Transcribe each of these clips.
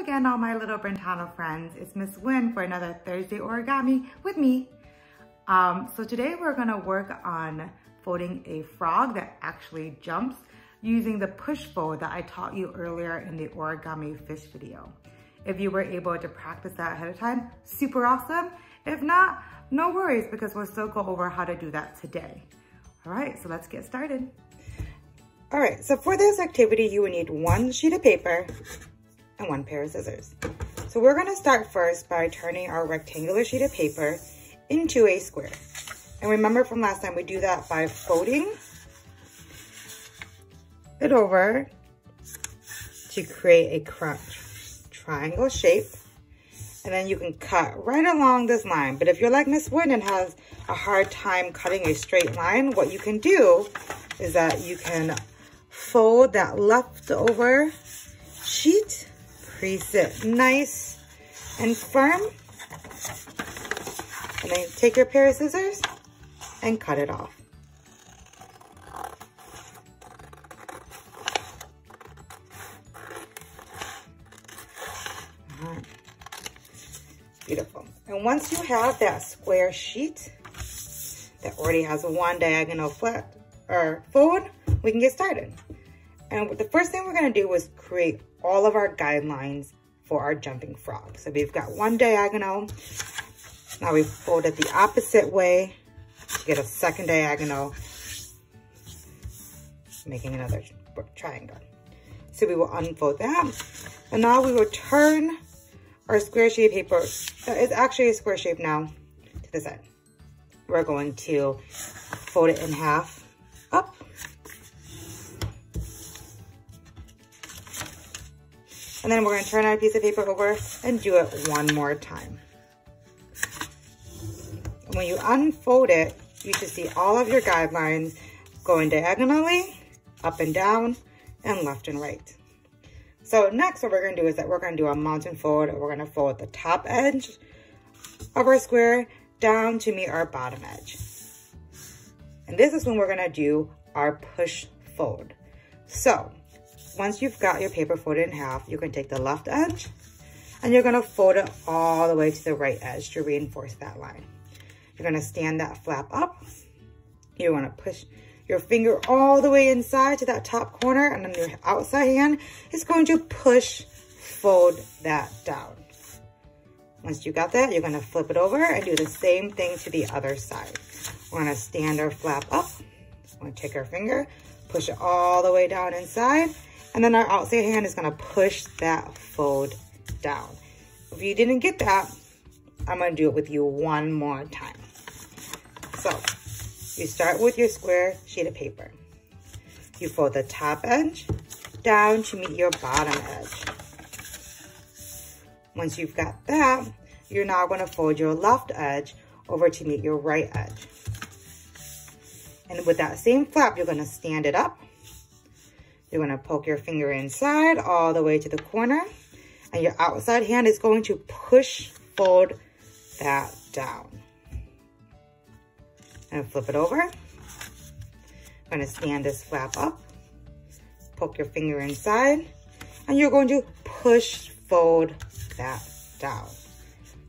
again, all my little Brentano friends. It's Miss Wynn for another Thursday Origami with me. So today we're gonna work on folding a frog that actually jumps using the push fold that I taught you earlier in the Origami Fish video. If you were able to practice that ahead of time, super awesome. If not, no worries, because we'll still go over how to do that today. All right, so let's get started. All right, so for this activity, you will need one sheet of paper and one pair of scissors. So we're gonna start first by turning our rectangular sheet of paper into a square. And remember from last time, we do that by folding it over to create a triangle shape. And then you can cut right along this line. But if you're like Miss Wynn and has a hard time cutting a straight line, what you can do is that you can fold that leftover sheet, crease it nice and firm, and then take your pair of scissors and cut it off. Beautiful. And once you have that square sheet that already has one diagonal flat or fold, we can get started. And the first thing we're gonna do is create all of our guidelines for our jumping frog. So we've got one diagonal. Now we fold it the opposite way to get a second diagonal, making another triangle. So we will unfold that. And now we will turn our square sheet of paper, that is actually a square shape now, to the side. We're going to fold it in half up. And then we're going to turn our piece of paper over and do it one more time. And when you unfold it, you should see all of your guidelines going diagonally, up and down, and left and right. So next, what we're going to do is that we're going to do a mountain fold. We're going to fold the top edge of our square down to meet our bottom edge. And this is when we're going to do our push fold. So once you've got your paper folded in half, you can take the left edge and you're going to fold it all the way to the right edge to reinforce that line. You're going to stand that flap up. You're going to push your finger all the way inside to that top corner, and then your outside hand is going to push, fold that down. Once you got that, you're gonna flip it over and do the same thing to the other side. We're gonna stand our flap up. We're gonna take our finger, push it all the way down inside, and then our outside hand is gonna push that fold down. If you didn't get that, I'm gonna do it with you one more time. So, you start with your square sheet of paper. You fold the top edge down to meet your bottom edge. Once you've got that, you're now going to fold your left edge over to meet your right edge. And with that same flap, you're going to stand it up. You're going to poke your finger inside all the way to the corner, and your outside hand is going to push, fold that down. And flip it over. I'm going to stand this flap up, poke your finger inside, and you're going to push, fold that down.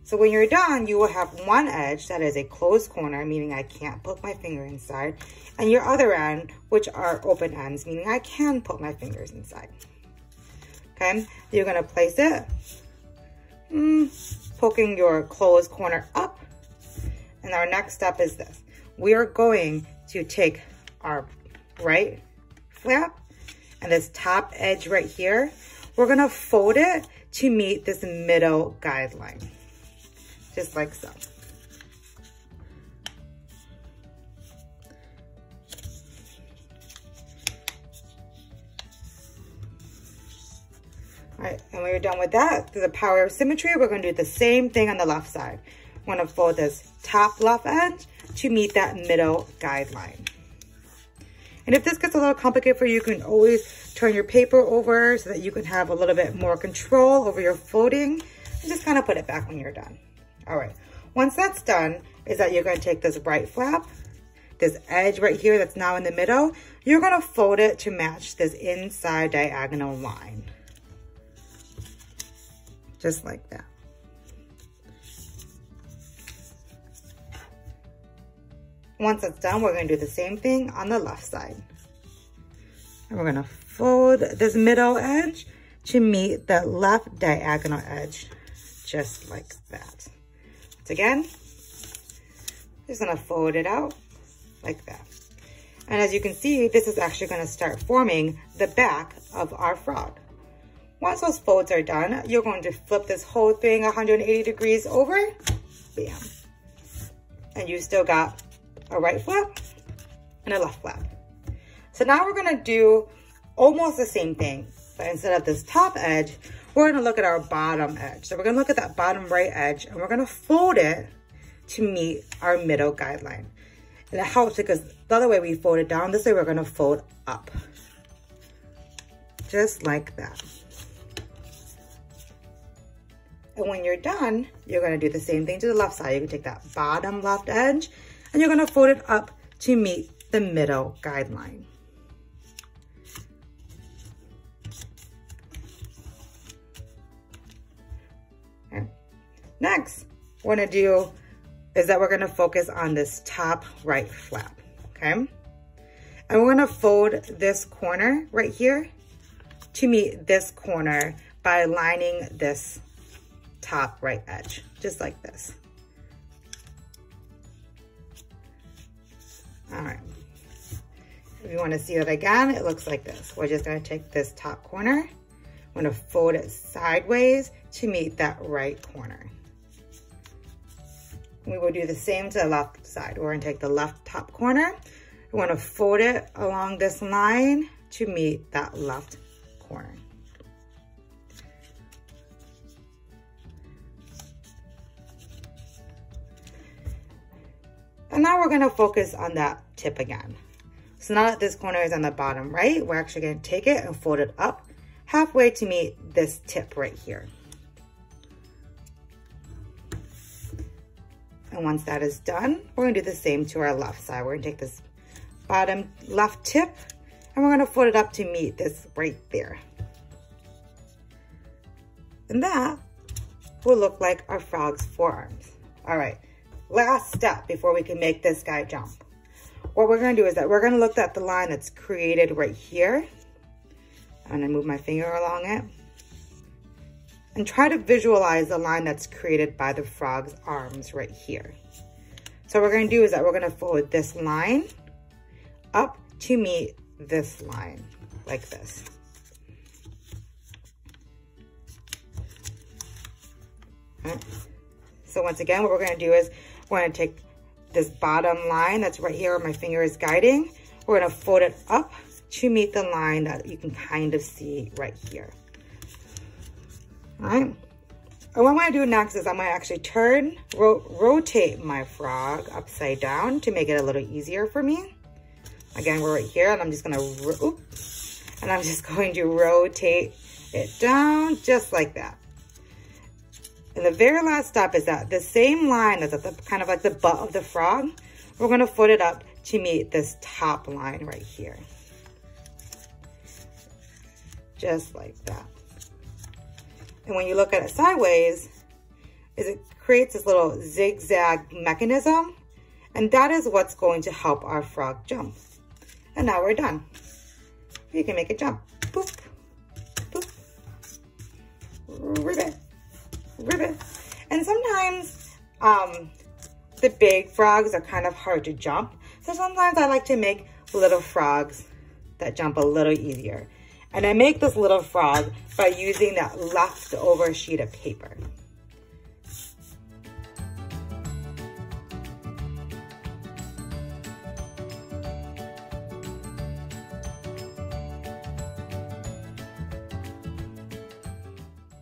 So when you're done, you will have one edge that is a closed corner, meaning I can't put my finger inside, and your other end, which are open ends, meaning I can put my fingers inside. Okay, you're going to place it, poking your closed corner up, and our next step is this. We are going to take our right flap and this top edge right here. We're going to fold it to meet this middle guideline, just like so. All right, and when you're done with that, through the power of symmetry, we're going to do the same thing on the left side. We're going to fold this top left edge to meet that middle guideline. And if this gets a little complicated for you, you can always turn your paper over so that you can have a little bit more control over your folding, and just kind of put it back when you're done. All right, once that's done, is that you're going to take this right flap, this edge right here that's now in the middle, you're going to fold it to match this inside diagonal line. just like that. Once it's done, we're gonna do the same thing on the left side. And we're gonna fold this middle edge to meet the left diagonal edge, just like that. Once again, just gonna fold it out like that. And as you can see, this is actually gonna start forming the back of our frog. Once those folds are done, you're going to flip this whole thing 180 degrees over, bam. And you still got a right flap and a left flap. So now we're gonna do almost the same thing, but instead of this top edge, we're gonna look at our bottom edge. So we're gonna look at that bottom right edge and we're gonna fold it to meet our middle guideline. And it helps because the other way we fold it down, this way we're gonna fold up. Just like that. And when you're done, you're gonna do the same thing to the left side. You can take that bottom left edge and you're gonna fold it up to meet the middle guideline. Okay. Next, we're gonna do is that we're gonna focus on this top right flap, okay? And we're gonna fold this corner right here to meet this corner by lining this top right edge, just like this. All right, if you wanna see it again, it looks like this. We're just gonna take this top corner, we're gonna fold it sideways to meet that right corner. We will do the same to the left side. We're gonna take the left top corner, we wanna fold it along this line to meet that left corner. And now we're gonna focus on that tip again. So now that this corner is on the bottom right, we're actually gonna take it and fold it up halfway to meet this tip right here. And once that is done, we're gonna do the same to our left side. We're gonna take this bottom left tip and we're gonna fold it up to meet this right there. And that will look like our frog's forearms. All right, last step before we can make this guy jump. What we're gonna do is that we're gonna look at the line that's created right here. I'm gonna move my finger along it. And try to visualize the line that's created by the frog's arms right here. So what we're gonna do is that we're gonna fold this line up to meet this line, like this. Okay. So once again, what we're gonna do is we're gonna take this bottom line that's right here where my finger is guiding. We're gonna fold it up to meet the line that you can kind of see right here. All right, and what I'm gonna do next is I'm gonna actually rotate my frog upside down to make it a little easier for me. Again, we're right here and I'm just gonna, going to rotate it down just like that. And the very last step is that the same line that's at the kind of like the butt of the frog, we're gonna fold it up to meet this top line right here. Just like that. And when you look at it sideways, it creates this little zigzag mechanism, and that is what's going to help our frog jump. And now we're done. You can make it jump. Boop, boop, ribbit, ribbit. And sometimes the big frogs are kind of hard to jump. So sometimes I like to make little frogs that jump a little easier. And I make this little frog by using that leftover sheet of paper.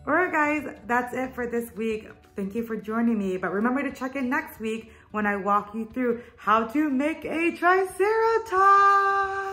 All right, guys, that's it for this week. Thank you for joining me, but remember to check in next week when I walk you through how to make a triceratops.